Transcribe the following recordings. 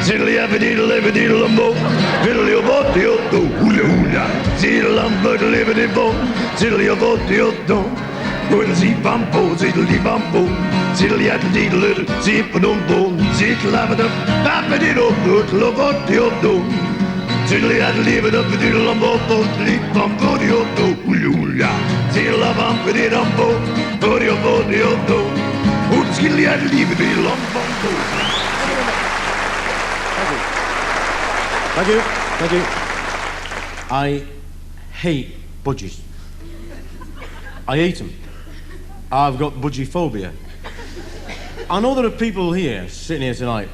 Tiddly-abba-diddle-abba-diddle-umbo, fiddly-o-bo-di-o-do, hula-hula. Tiddle-umbo-diddle-abba-di-bo, tiddly-o-bo-di-o-do. Ziddly-bumbo, ziddly-bumbo, ziddly-abba-diddle, zippidumbo, ziddly-abba-dum-babba-diddle-do, tiddle-o-bo-di-o-do. Tiddly-abba-diddle-abba-diddle-umbo, tiddly-bumbo-di-o-do, hula-hula. Tiddly-abba-diddle-umbo, bo-di-o-bo-di-o-do. Tiddly-abba-diddle-umbo. Thank you. Thank you. I hate budgies. I hate them. I've got budgie phobia. I know there are people here, sitting here tonight,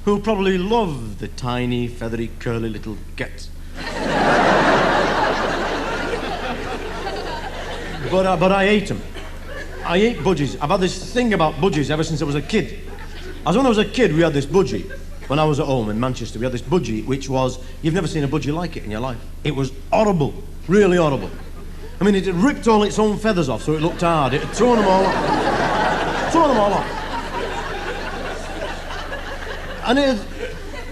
who probably love the tiny, feathery, curly little gets. But I hate them. I hate budgies. I've had this thing about budgies ever since I was a kid. When I was a kid, we had this budgie. When I was at home in Manchester, we had this budgie, which was, you've never seen a budgie like it in your life. It was horrible, really horrible. I mean, it had ripped all its own feathers off, so it looked hard. It had thrown them all off. And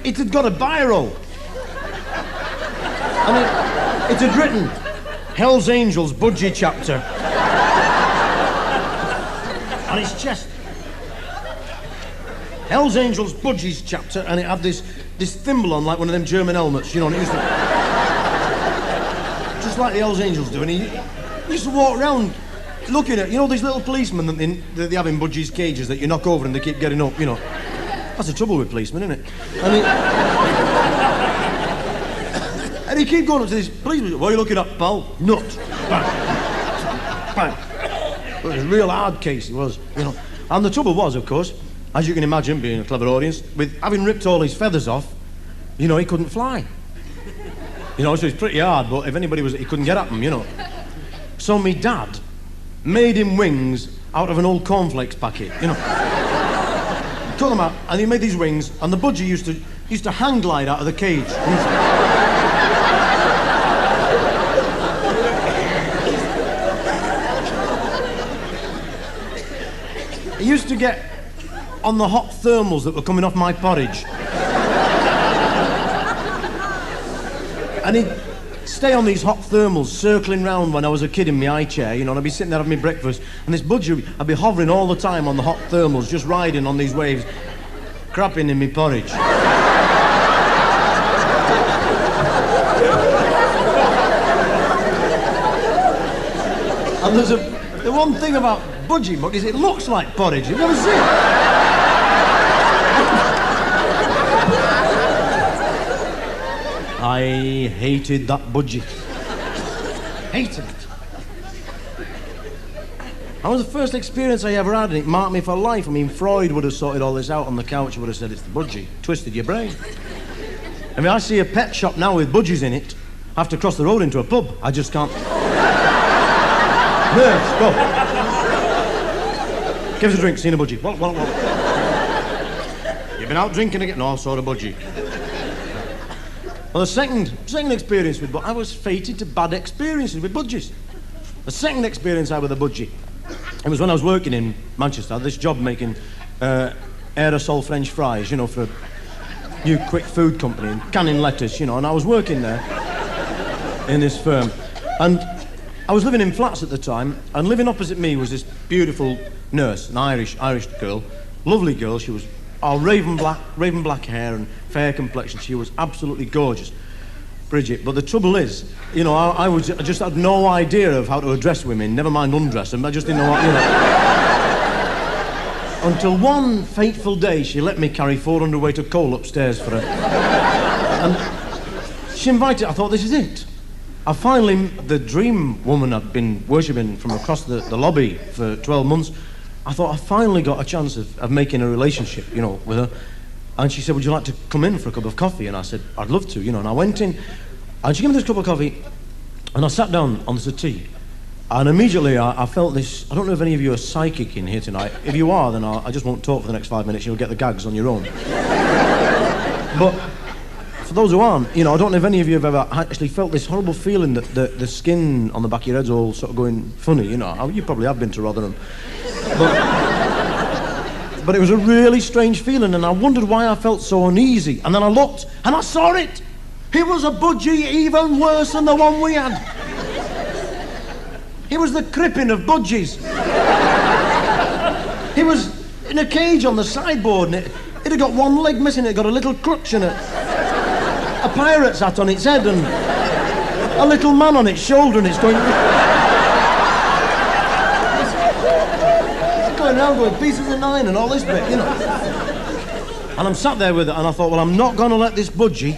it had got a biro. And it had written, Hell's Angels budgie chapter. On its chest. Hell's Angels budgies chapter, and it had this thimble on like one of them German helmets, you know, and it used to... just like the Hell's Angels do, and he used to walk around looking at, you know, these little policemen that they have in budgies' cages that you knock over and they keep getting up, you know. That's the trouble with policemen, isn't it? And he keep going up to this policeman, what are you looking at, pal? Nut. Bang. Bang. It was a real hard case, it was, you know. And the trouble was, of course, as you can imagine, being a clever audience, with having ripped all his feathers off, you know, he couldn't fly. You know, so it's pretty hard, but if anybody was, he couldn't get at them, you know. So me dad made him wings out of an old cornflakes packet, you know. Cut them out, and he made these wings, and the budgie used to hang glide out of the cage. He used to get on the hot thermals that were coming off my porridge. And he'd stay on these hot thermals, circling round when I was a kid in my high chair, you know, and I'd be sitting there having my breakfast, and this budgie, I'd be hovering all the time on the hot thermals, just riding on these waves, crapping in my porridge. And the one thing about budgie muck is it looks like porridge. You've never seen it. I hated that budgie. Hated it. That was the first experience I ever had, and it marked me for life. I mean, Freud would have sorted all this out on the couch. He would have said, it's the budgie. Twisted your brain. I mean, I see a pet shop now with budgies in it. I have to cross the road into a pub. I just can't. Nurse, go. Give us a drink, seen a budgie. What? You've been out drinking again? No, I saw a budgie. Well, the second experience with I was fated to bad experiences with budgies. The second experience I had with a budgie, it was when I was working in Manchester. I had this job making aerosol French fries, you know, for a new quick food company, and canning lettuce, you know, and I was working there in this firm. And I was living in flats at the time, and living opposite me was this beautiful nurse, an Irish girl, lovely girl. She was raven black hair and fair complexion. She was absolutely gorgeous, Bridget. But the trouble is, you know, I just had no idea of how to address women, never mind undress them. I just didn't know what, you know. Until one fateful day, she let me carry 400 weight of coal upstairs for her. And she invited, I thought, this is it. The dream woman I'd been worshipping from across the lobby for 12 months, I thought I finally got a chance of making a relationship, you know, with her. And she said, would you like to come in for a cup of coffee? And I said, I'd love to, you know. And I went in, and she gave me this cup of coffee, and I sat down on the settee. And immediately I felt this, I don't know if any of you are psychic in here tonight. If you are, then I just won't talk for the next 5 minutes. You'll get the gags on your own. But for those who aren't, you know, I don't know if any of you have ever actually felt this horrible feeling that the skin on the back of your head's all sort of going funny, you know. You probably have been to Rotherham. But it was a really strange feeling, and I wondered why I felt so uneasy. And then I looked, and I saw it. It was a budgie even worse than the one we had. He was the crippin of budgies. He was in a cage on the sideboard, and it had got one leg missing. It got a little crutch and a pirate's hat on its head, and a little man on its shoulder, and it's going around going pieces of nine and all this bit, you know. And I'm sat there with it, and I thought, well, I'm not going to let this budgie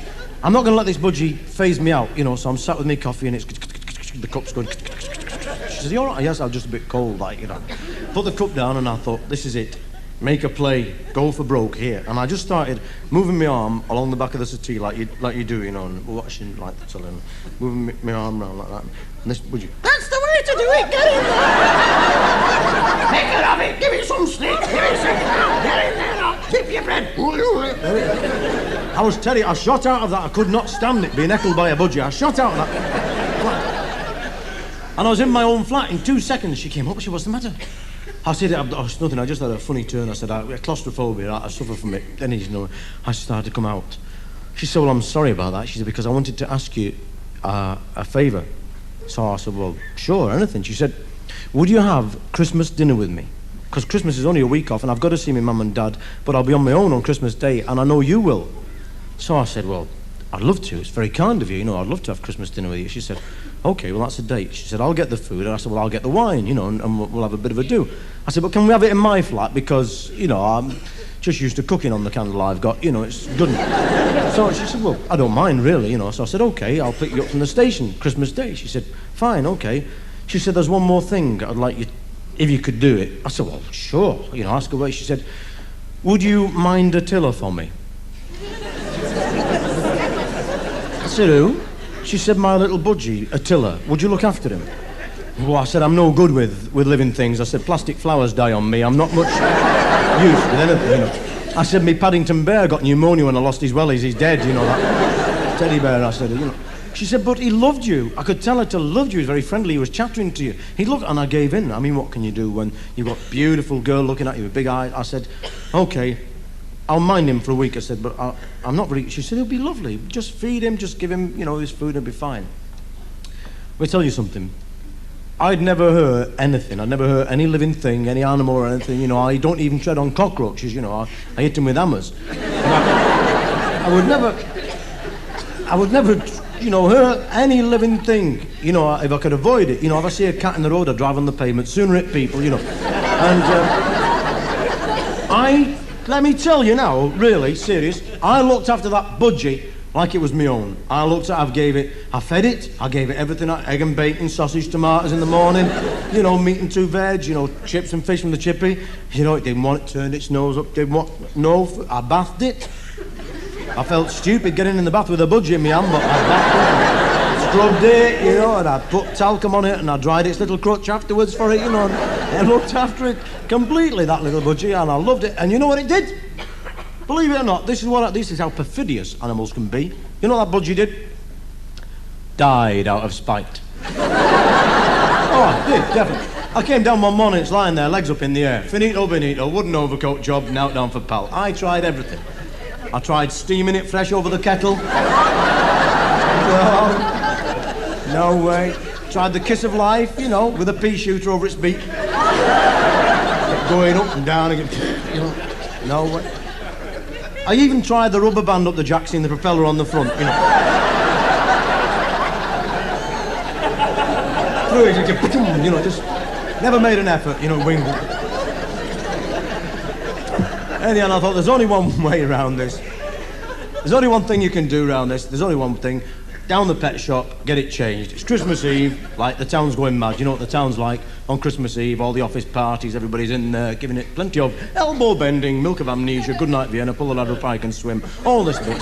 phase me out, you know. So I'm sat with my coffee, and it's the cup's going. She says, "You all right?" Yes, I'm just a bit cold, like, you know. Put the cup down, and I thought, this is it. Make a play, go for broke here. And I just started moving my arm along the back of the settee like you do, you know, and watching like the telling, moving my arm around like that. And this budgie, "That's the way to do it, get in there! Take it off it, give it some stick, give it some, get in there now, tip your bread." I was terrified, I shot out of that, I could not stand it, being heckled by a budgie. I shot out of that. And I was in my own flat. In 2 seconds, she came up, she said, "What's the matter?" I said, "It's nothing, I just had a funny turn." I said, "Claustrophobia, I suffer from it." Then, you know, I started to come out. She said, "Well, I'm sorry about that." She said, "Because I wanted to ask you a favour." So I said, "Well, sure, anything." She said, "Would you have Christmas dinner with me? Because Christmas is only a week off, and I've got to see my mum and dad, but I'll be on my own on Christmas Day, and I know you will." So I said, "Well, I'd love to. It's very kind of you, you know, I'd love to have Christmas dinner with you." She said, "Okay, well, that's a date." She said, "I'll get the food." And I said, "Well, I'll get the wine, you know, and we'll have a bit of a do." I said, "But can we have it in my flat? Because, you know, I'm just used to cooking on the candle I've got, you know, it's good." So she said, "Well, I don't mind, really, you know." So I said, "Okay, I'll pick you up from the station, Christmas Day." She said, "Fine, okay." She said, "There's one more thing I'd like you, if you could do it." I said, "Well, sure, you know, ask away." She said, "Would you mind Attila for me?" I said, "Who?" She said, "My little budgie, Attila. Would you look after him?" Well, I said, "I'm no good with living things." I said, "Plastic flowers die on me. I'm not much use with anything, you know." I said, "Me Paddington Bear got pneumonia when I lost his wellies. He's dead, you know, that teddy bear." I said, "You know." She said, "But he loved you. I could tell Attila loved you. He was very friendly. He was chattering to you. He loved..." And I gave in. I mean, what can you do when you've got a beautiful girl looking at you with big eyes? I said, "Okay, I'll mind him for a week." I said, "But I'm not very..." She said, "He'll be lovely. Just feed him, just give him, you know, his food, and he'll be fine." Let me tell you something. I'd never hurt anything. I'd never hurt any living thing, any animal or anything. You know, I don't even tread on cockroaches, you know. I hit them with hammers. I would never, you know, hurt any living thing. You know, if I could avoid it. You know, if I see a cat in the road, I drive on the pavement, sooner hit people, you know. And let me tell you now, really, serious, I looked after that budgie like it was my own. I fed it, I gave it everything, egg and bacon, sausage, tomatoes in the morning, you know, meat and 2 veg, you know, chips and fish from the chippy. You know, it didn't want it, turned its nose up, didn't want, no, I bathed it. I felt stupid getting in the bath with a budgie in my hand, but I bathed it, scrubbed it, you know, and I put talcum on it, and I dried its little crutch afterwards for it, you know, and I looked after it completely, that little budgie, and I loved it. And you know what it did? Believe it or not, this is how perfidious animals can be. You know what that budgie did? Died out of spite. Oh, I did, definitely. I came down one morning, it's lying there, legs up in the air. Finito, benito, wooden overcoat job, now down for pal. I tried everything. I tried steaming it fresh over the kettle. No way. Tried the kiss of life, you know, with a pea shooter over its beak. Kept going up and down again, you know. No way. I even tried the rubber band up the jacks in the propeller on the front, you know. Through it, you know, just never made an effort, you know, wing. Anyhow, I thought there's only one way around this. There's only one thing you can do around this. There's only one thing. Down the pet shop, get it changed. It's Christmas Eve, like the town's going mad. You know what the town's like on Christmas Eve, all the office parties, everybody's in there, giving it plenty of elbow bending, milk of amnesia, good night Vienna, pull the ladder up, I can swim, all this bit.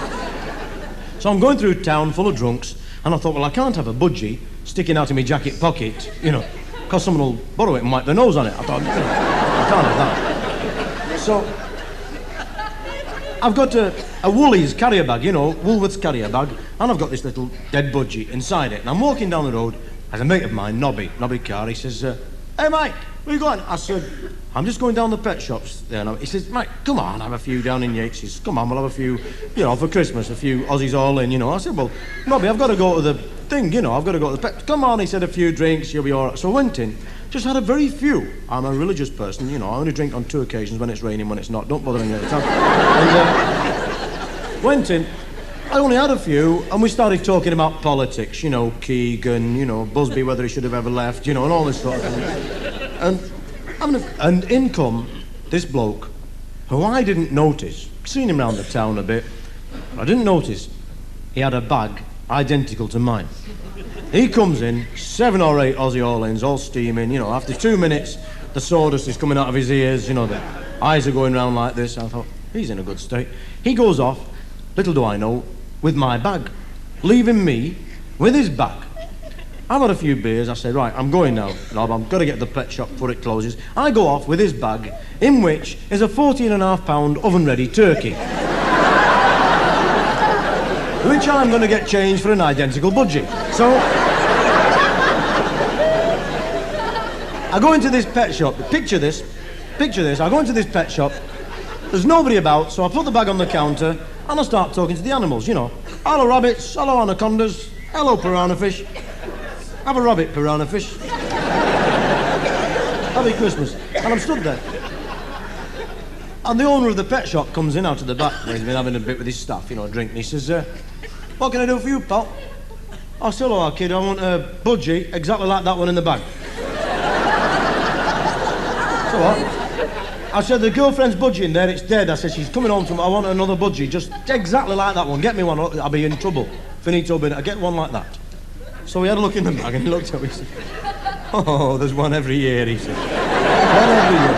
So I'm going through town full of drunks, and I thought, well, I can't have a budgie sticking out of my jacket pocket, you know, because someone will borrow it and wipe their nose on it. I thought, you know, I can't have that. So I've got a Woolies carrier bag, you know, Woolworths carrier bag, and I've got this little dead budgie inside it. And I'm walking down the road, as a mate of mine, Nobby Carr, he says, "Hey, Mike, Where you going? I said, I'm just going down the pet shops there. He says, mate, come on, have a few down in Yates. He says, come on, we'll have a few, for Christmas, a few Aussies all in, I said, well, Robbie, I've got to go to the thing, I've got to go to the pet. Come on, he said, a few drinks, you'll be all right. So I went in, just had a very few. I'm a religious person, I only drink on 2 occasions, when it's raining, when it's not. Don't bother me at the time. And went in, I only had a few, and we started talking about politics, Keegan, Busby, whether he should have ever left, and all this sort of thing. And in come this bloke, who I didn't notice, seen him round the town a bit, I didn't notice he had a bag identical to mine. He comes in, 7 or 8 Aussie all-ins, all steaming, after 2 minutes, the sawdust is coming out of his ears, the eyes are going round like this. I thought, he's in a good state. He goes off, little do I know, with my bag, leaving me with his bag. I've had a few beers. I said, right, I'm going now, Rob. I've got to get to the pet shop before it closes. I go off with his bag, in which is a 14.5-pound oven-ready turkey, which I'm going to get changed for an identical budgie. So I go into this pet shop. Picture this. I go into this pet shop. There's nobody about, so I put the bag on the counter and I start talking to the animals, Hello, rabbits. Hello, anacondas. Hello, piranha fish. Have a rabbit, piranha fish. Happy Christmas. And I'm stood there. And the owner of the pet shop comes in out of the back. He's been having a bit with his staff, a drink. And he says, what can I do for you, pal? I said, hello, kid, I want a budgie exactly like that one in the bag. So what? I said, the girlfriend's budgie in there, it's dead. I said, she's coming home to me, I want another budgie, just exactly like that one. Get me one, I'll be in trouble. Finito bin, I get one like that. So he had a look in the bag and he looked at me and he said, oh, there's one every year, he said. One every year.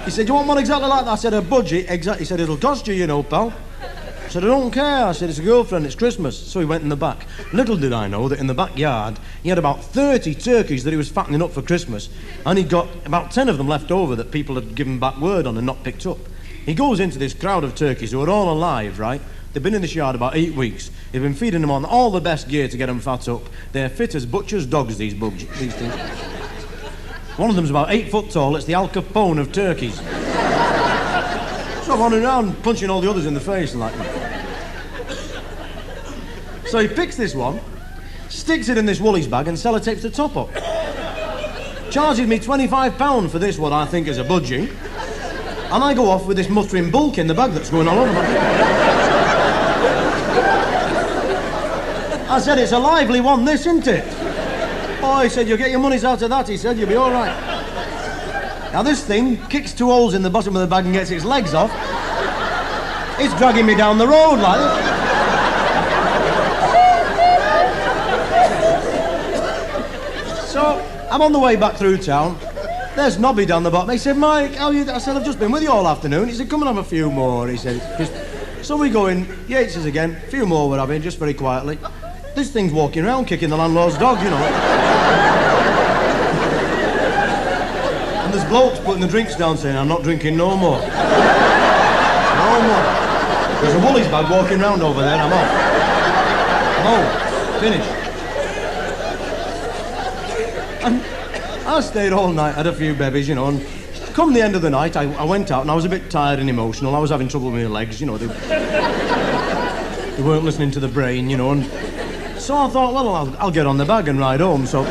He said, do you want one exactly like that? I said, a budgie, exactly. He said, it'll cost you, pal. I said, I don't care. I said, it's a girlfriend, it's Christmas. So he went in the back. Little did I know that in the backyard, he had about 30 turkeys that he was fattening up for Christmas, and he'd got about 10 of them left over that people had given back word on and not picked up. He goes into this crowd of turkeys who are all alive, right? They've been in this yard about 8 weeks. He's been feeding them on all the best gear to get them fat up. They're fit as butcher's dogs, these things. One of them's about 8 foot tall. It's the Al Capone of turkeys. So I'm running around punching all the others in the face and like that. So he picks this one, sticks it in this Woolies bag and sellotapes the top up. Charges me £25 for this, what I think is a budgie. And I go off with this muttering bulk in the bag that's going all over me. I said, it's a lively one, this, isn't it? Oh, he said, you'll get your monies out of that, he said, you'll be all right. Now, this thing kicks 2 holes in the bottom of the bag and gets its legs off. It's dragging me down the road like this. So, I'm on the way back through town. There's Nobby down the bottom. He said, Mike, how are you? I said, I've just been with you all afternoon. He said, come and have a few more, he said. So we go in, Yates's again, a few more we're having, just very quietly. This thing's walking around, kicking the landlord's dog, And there's blokes putting the drinks down saying, I'm not drinking no more. No more. There's a Woolies bag walking around over there, I'm off. I'm home. Finished. And I stayed all night, had a few bevies, and come the end of the night, I went out and I was a bit tired and emotional. I was having trouble with my legs, they weren't listening to the brain, and so I thought, well, I'll get on the bag and ride home, so...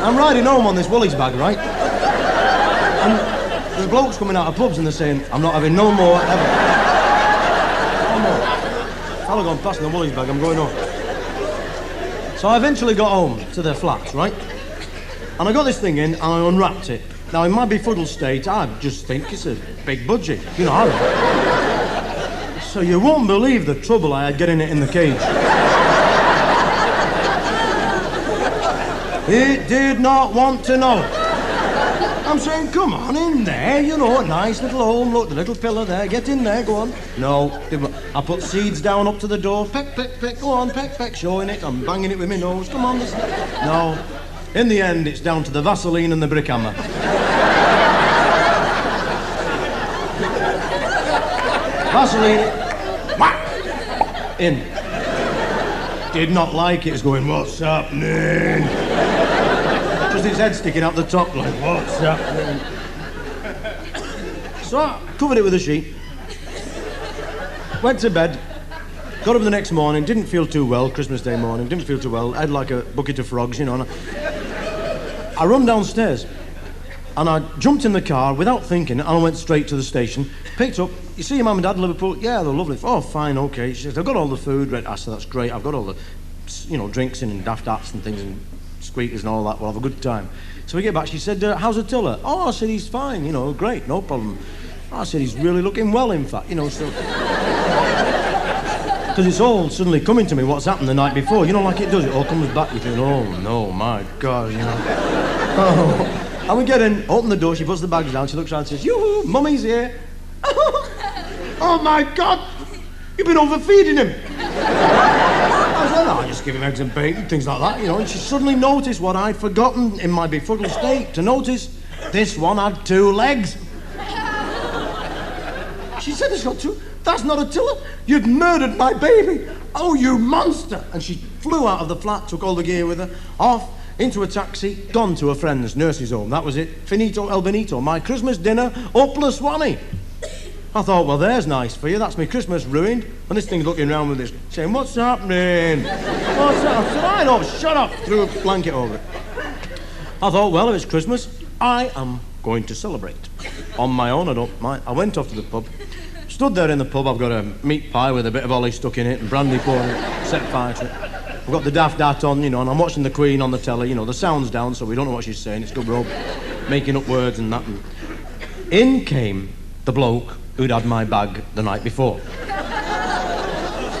I'm riding home on this Woolies bag, right? And there's blokes coming out of pubs and they're saying, I'm not having no more, ever. No more. Fella gone past in the Woolies bag, I'm going home. So I eventually got home to their flats, right? And I got this thing in and I unwrapped it. Now, in my befuddled state, I just think it's a big budgie. So you won't believe the trouble I had getting it in the cage. It did not want to know. I'm saying, come on, in there, a nice little home, look, the little pillar there, get in there, go on. No, I put seeds down up to the door, peck, peck, peck, go on, peck, peck, showing it, I'm banging it with my nose, come on, listen. No, in the end, it's down to the Vaseline and the brick hammer. Vaseline, whack, in. did not like it. It was going, what's happening? Just his head sticking out the top, like, what's happening? So I covered it with a sheet, went to bed, got up the next morning, didn't feel too well, Christmas Day morning, didn't feel too well, I had like a bucket of frogs, you know, and I run downstairs, and I jumped in the car without thinking, and I went straight to the station, picked up, you see your mum and dad in Liverpool? Yeah, they're lovely. Oh, fine, okay. She says, I've got all the food ready. I said, that's great, I've got all the, you know, drinks in and daft hats and things and squeakers and all that, we'll have a good time. So we get back, she said, how's Attila? Oh, I said, he's fine, you know, great, no problem. I said, he's really looking well, in fact, you know, so... Because it's all suddenly coming to me what's happened the night before, you know, like it does, it all comes back, you think, oh, no, my God, you know. Oh. And we get in, open the door, she puts the bags down, she looks around and says, yoo-hoo, Mummy's here. Oh, my God, you've been overfeeding him. I said, no, I just give him eggs and bacon, things like that, you know, and she suddenly noticed what I'd forgotten in my befuddled state to notice. This one had 2 legs. She said, it's got 2. That's not Attila. You've murdered my baby. Oh, you monster. And she flew out of the flat, took all the gear with her, off into a taxi, gone to a friend's nurse's home. That was it. Finito el benito. My Christmas dinner, up la Swanee. I thought, well, there's nice for you. That's my Christmas ruined. And this thing's looking around with this, saying, what's happening? What's that? I said, I know, shut up. Threw a blanket over it. I thought, well, if it's Christmas, I am going to celebrate. On my own, I don't mind. I went off to the pub. Stood there in the pub, I've got a meat pie with a bit of ollie stuck in it and brandy pouring, set fire to it. I've got the daft hat on, you know, and I'm watching the Queen on the telly, you know, the sound's down, so we don't know what she's saying. It's good, we're all making up words and that. And in came the bloke who'd had my bag the night before.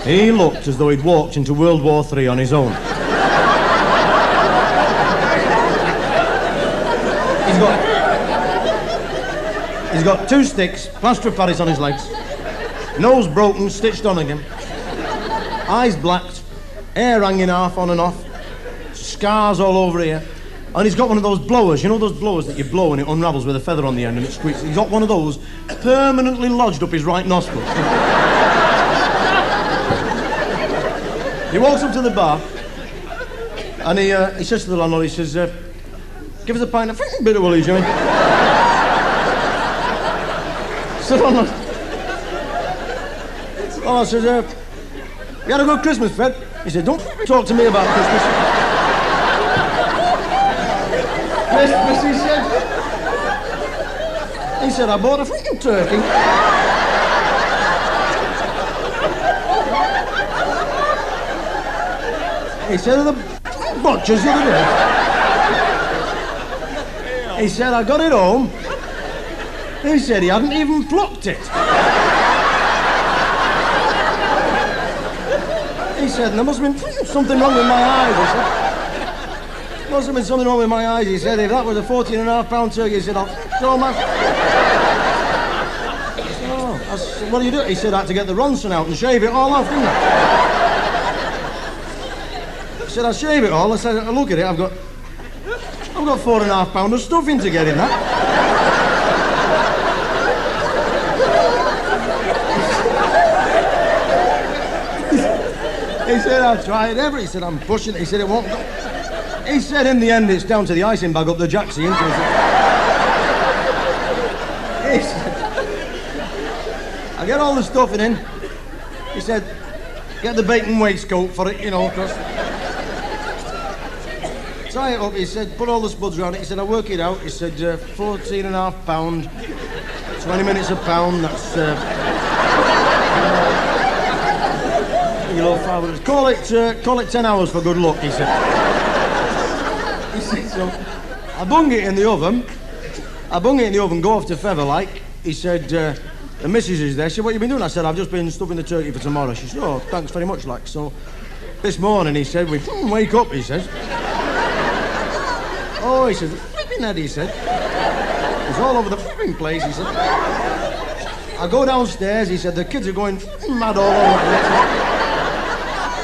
He looked as though he'd walked into World War III on his own. He's got 2 sticks, plaster of Paris on his legs, nose broken, stitched on again, eyes blacked, hair hanging half on and off, scars all over here, and he's got one of those blowers, you know those blowers that you blow and it unravels with a feather on the end and it squeaks. He's got one of those permanently lodged up his right nostril. He walks up to the bar and he says to the landlord, he says, give us a pint of bit of woolly, Jimmy. So I said, you had a good Christmas, Fred? He said, don't talk to me about Christmas. Christmas, he said. He said, I bought a freaking turkey. He said, the butchers the other day. He said, I got it home. He said he hadn't even plucked it. He said, there must have been something wrong with my eyes, he said. Must have been something wrong with my eyes, he said. If that was a 14.5-pound turkey, he said, I'll show my... Oh, I said, what do you do? He said, I had to get the Ronson out and shave it all off, didn't I? He said, I'll shave it all. I said, look at it, I've got 4.5 pounds of stuffing to get in that. He said, I've tried everything. He said, I'm pushing it. He said, it won't go. He said, in the end, it's down to the icing bag up the jacksie, isn't it? He said, I get all the stuffing in. He said, get the bacon waistcoat for it, you know, because... Tie it up, he said, put all the spuds around it. He said, I work it out. He said, 14.5 pound, 20 minutes a pound, that's... Call it 10 hours for good luck, he said. He said, so I bung it in the oven, go off to feather like. He said, the missus is there. She said, what you been doing? I said, I've just been stuffing the turkey for tomorrow. She said, oh, thanks very much, like. So this morning, he said, we wake up, he says. Oh, he said, flipping head, he said. It's all over the flipping place, he said. I go downstairs, he said, the kids are going mad all over the place.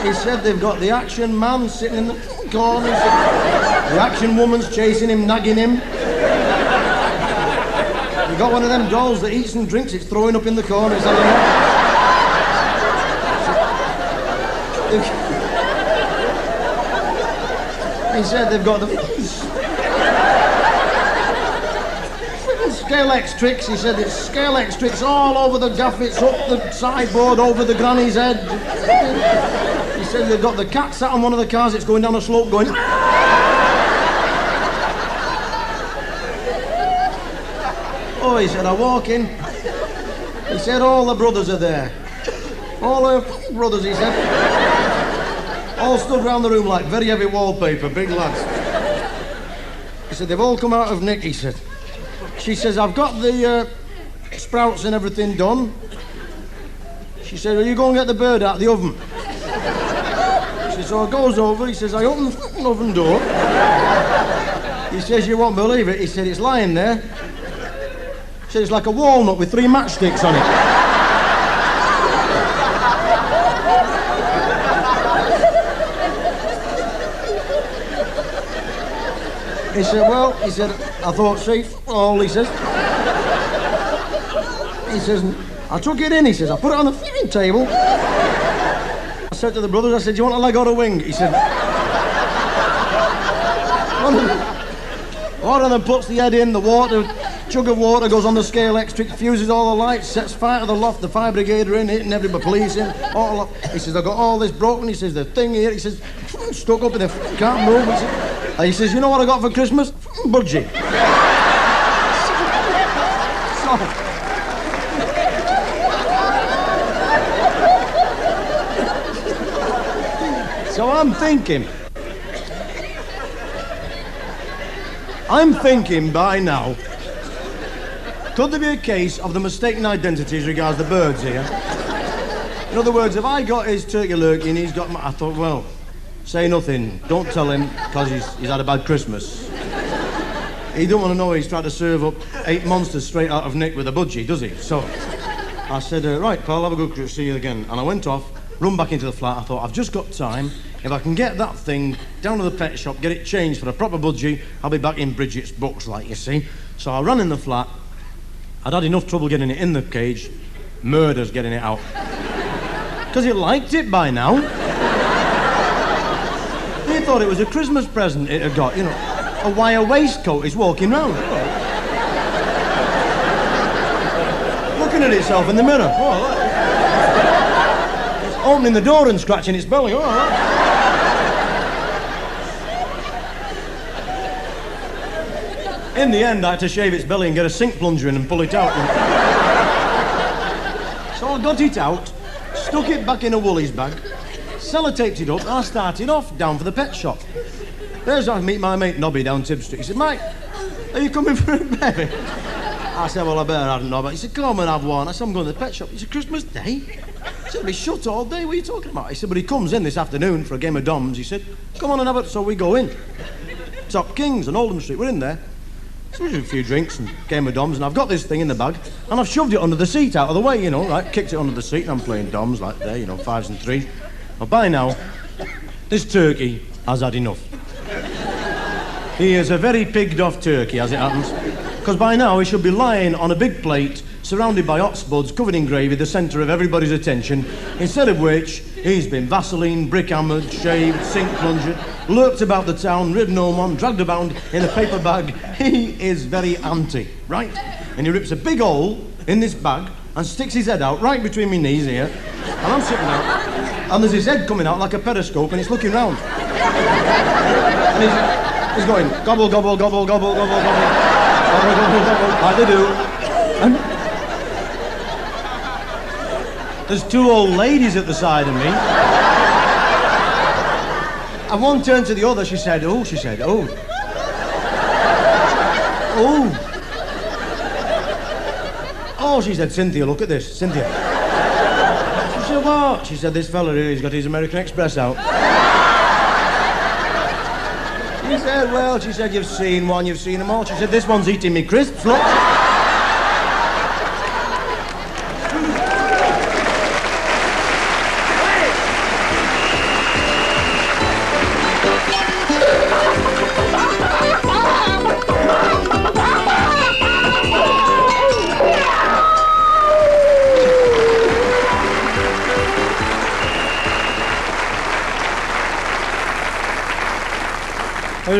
He said they've got the action man sitting in the corner. The action woman's chasing him, nagging him. He got one of them dolls that eats and drinks, it's throwing up in the corner. He said they've got the scale X-tricks. He said it's scale X-tricks all over the gaffets, up the sideboard, over the granny's head. He said they've got the cat sat on one of the cars. It's going down a slope, going. Oh, he said, I walk in. He said all the brothers are there. All her brothers, he said. All stood round the room like very heavy wallpaper, big lads. He said, they've all come out of Nick, he said. She says, I've got the sprouts and everything done. She said, will you go and get the bird out of the oven? He says, so I goes over, he says, I open the fucking oven door. He says, you won't believe it. He said, it's lying there. He said, it's like a walnut with 3 matchsticks on it. He said, well, he said, I thought, see, all, he says. He says, I took it in, he says, I put it on the feeding table. I said to the brothers, I said, do you want a leg or a wing? He said, one of them puts the head in, the water, jug of water goes on the scale X-trick, fuses all the lights, sets fire to the loft, the fire brigade are in, hitting everybody, police in, all. He says, I've got all this broken, he says, the thing here, he says, stuck up in the, can't move, he says, you know what I got for Christmas? Budgie. So I'm thinking by now, could there be a case of the mistaken identity as regards the birds here? In other words, if I got his turkey lurkey and he's got my... I thought, well, say nothing, don't tell him, because he's had a bad Christmas. He don't want to know he's trying to serve up 8 monsters straight out of Nick with a budgie, does he? So I said, right, pal, have a good Christmas, see you again. And I went off, run back into the flat. I thought, I've just got time. If I can get that thing down to the pet shop, get it changed for a proper budgie, I'll be back in Bridget's books, like you see. So I ran in the flat. I'd had enough trouble getting it in the cage. Murders getting it out. Because he liked it by now. He thought it was a Christmas present it had got, you know. A wire waistcoat he's walking round. Looking at itself in the mirror. Oh, it's opening the door and scratching its belly. Oh, in the end, I had to shave its belly and get a sink plunger in and pull it out. So I got it out, stuck it back in a Woolies bag, sellotaped it up, and I started off down for the pet shop. There's I meet my mate Nobby down Tib Street. He said, Mike, are you coming for a baby? I said, well, I better have a Nobby. He said, come and have one. I said, I'm going to the pet shop. He said, Christmas Day? He said, it'll be shut all day. What are you talking about? He said, but he comes in this afternoon for a game of doms. He said, come on and have it. So we go in. Top Kings on Oldham Street. We're in there. So we did a few drinks and game of doms, and I've got this thing in the bag, and I've shoved it under the seat out of the way, you know, right? Kicked it under the seat, and I'm playing doms like there, you know, 5s and 3s. Well, by now, this turkey has had enough. He is a very pigged-off turkey, as it happens, because by now he should be lying on a big plate, surrounded by hot spuds, covered in gravy, the centre of everybody's attention, instead of which he's been Vaseline, brick-hammered, shaved, sink plungered, lurked about the town, ridden home on, dragged about in a paper bag. He is very anti, right? And he rips a big hole in this bag and sticks his head out right between my knees here, and I'm sitting out, and there's his head coming out like a periscope, and it's looking round. And he's going, gobble, gobble, gobble, gobble, gobble, gobble, gobble, gobble, gobble, like they do. And there's 2 old ladies at the side of me. And one turned to the other, she said, oh. Oh, she said, Cynthia, look at this, Cynthia. She said, what? She said, this fella here, he's got his American Express out. She said, well, she said, you've seen one, you've seen them all. She said, this one's eating me crisps, look.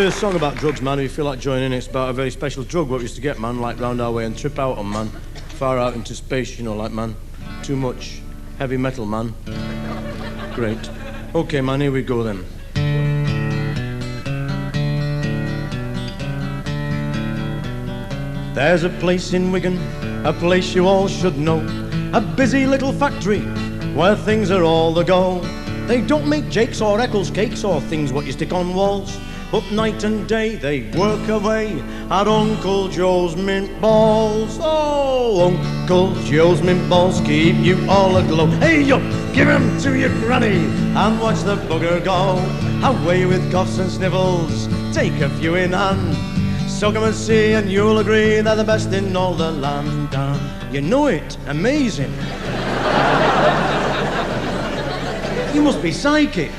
hear a song about drugs, man, if you feel like joining in. It's about a very special drug what we used to get, man, like round our way and trip out on, man. Far out into space, you know, like, man. Too much heavy metal, man. Great. Okay, man, here we go then. There's a place in Wigan, a place you all should know. A busy little factory where things are all the go. They don't make Jakes or Eccles cakes or things what you stick on walls, but night and day they work away at Uncle Joe's mint balls. Oh, Uncle Joe's mint balls keep you all aglow. Hey, yo, give 'em to your granny and watch the bugger go. Away with coughs and snivels, take a few in hand. Suck 'em and see and you'll agree they're the best in all the land. You know it, amazing. You must be psychic.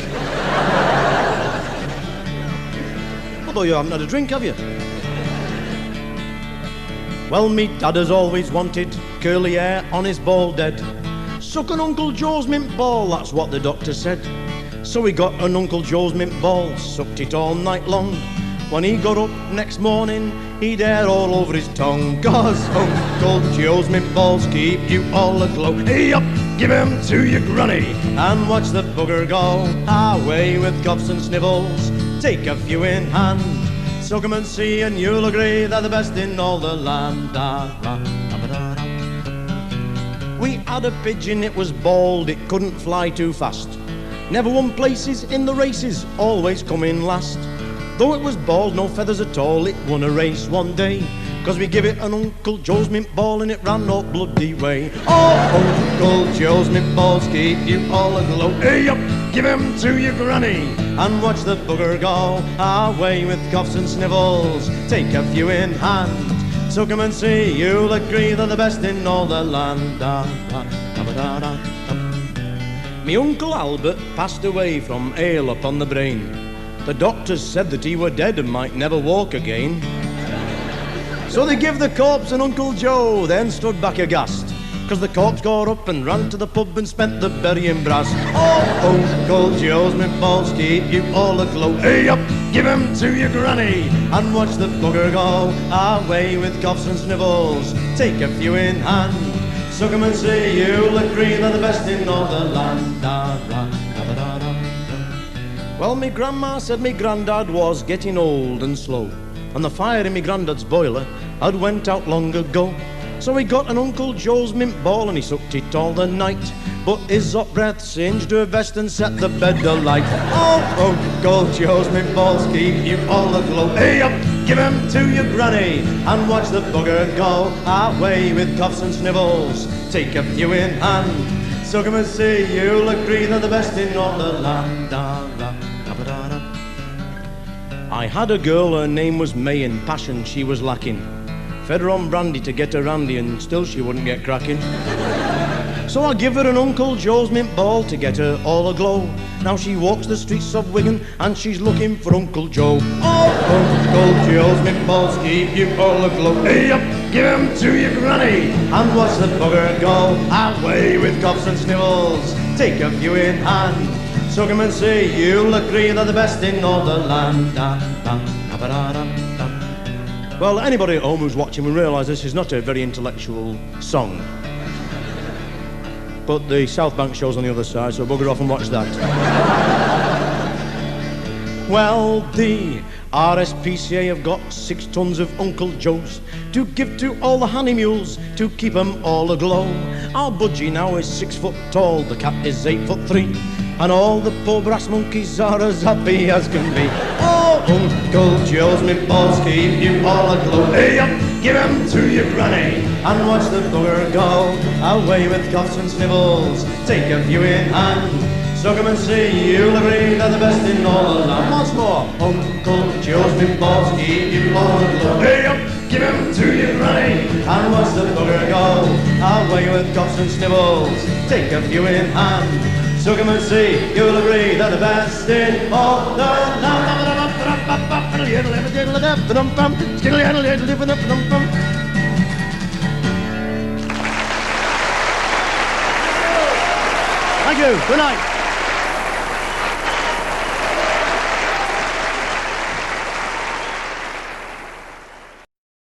Although you haven't had a drink, have you? Well, me dad has always wanted curly hair on his bald head. Suck an Uncle Joe's mint ball, that's what the doctor said. So he got an Uncle Joe's mint ball, sucked it all night long. When he got up next morning, he'd hair all over his tongue. 'Cause Uncle Joe's mint balls keep you all aglow. Hey up, give 'em to your granny and watch the bugger go. Away with coughs and snivels, take a few in hand. Suck 'em and see and you'll agree they're the best in all the land. We had a pigeon, it was bald, it couldn't fly too fast. Never won places in the races, always come in last. Though it was bald, no feathers at all, it won a race one day. 'Cause we give it an Uncle Joe's mint ball and it ran no bloody way. Oh, Uncle Joe's mint balls keep you all aglow. Hey up, give 'em to your granny and watch the bugger go. Away with coughs and snivels, take a few in hand. Suck 'em and see, you'll agree they're the best in all the land. Me Uncle Albert passed away from ale upon the brain. The doctors said that he were dead and might never walk again. So they give the corpse an Uncle Joe, then stood back aghast. 'Cause the corpse got up and ran to the pub and spent the burying brass. Oh, Uncle Joe's mint balls keep you all aglow. Hey up, give 'em to your granny and watch the bugger go. Away with coughs and snivels, take a few in hand. Suck 'em and see, you'll agree they're the best in all the land. Well, me grandma said me granddad was getting old and slow, and the fire in me granddad's boiler had went out long ago. So he got an Uncle Joe's mint ball and he sucked it all the night. But his hot breath singed her vest and set the bed alight. Oh, Uncle Joe's mint balls keep you all aglow. Hey up, give 'em to your granny and watch the bugger go. Away with coughs and snivels, take a few in hand. Suck 'em and see, you'll agree they're the best in all the land. I had a girl, her name was May, in passion she was lacking. Fed her on brandy to get her handy and still she wouldn't get cracking. So I give her an Uncle Joe's mint ball to get her all aglow. Now she walks the streets of Wigan and she's looking for Uncle Joe. Oh, Uncle Joe's mint balls keep you all aglow. Hey up, give 'em to your granny and watch the bugger go. Away with coughs and snivels, take a few in hand. Suck 'em and see, you'll agree they're the best in all the land. Well, anybody at home who's watching will realise this is not a very intellectual song. But the South Bank show's on the other side, so bugger off and watch that. Well, the RSPCA have got 6 tons of Uncle Joe's to give to all the honey mules to keep 'em all aglow. Our budgie now is 6 foot tall, the cat is 8'3", and all the poor brass monkeys are as happy as can be. Oh, Uncle Joe's mint balls keep you all aglow. Hey up, give 'em to your granny and watch the bugger go. Away with coughs and snivels, take a few in hand. Suck 'em and see, you'll agree they're the best in all the land. Once more. Uncle Joe's mint balls keep you all aglow. Hey up, give 'em to your granny and watch the bugger go. Away with coughs and snivels, take a few in hand. Suck 'em and see, you'll agree they're the best in all the land. Thank you. Good night.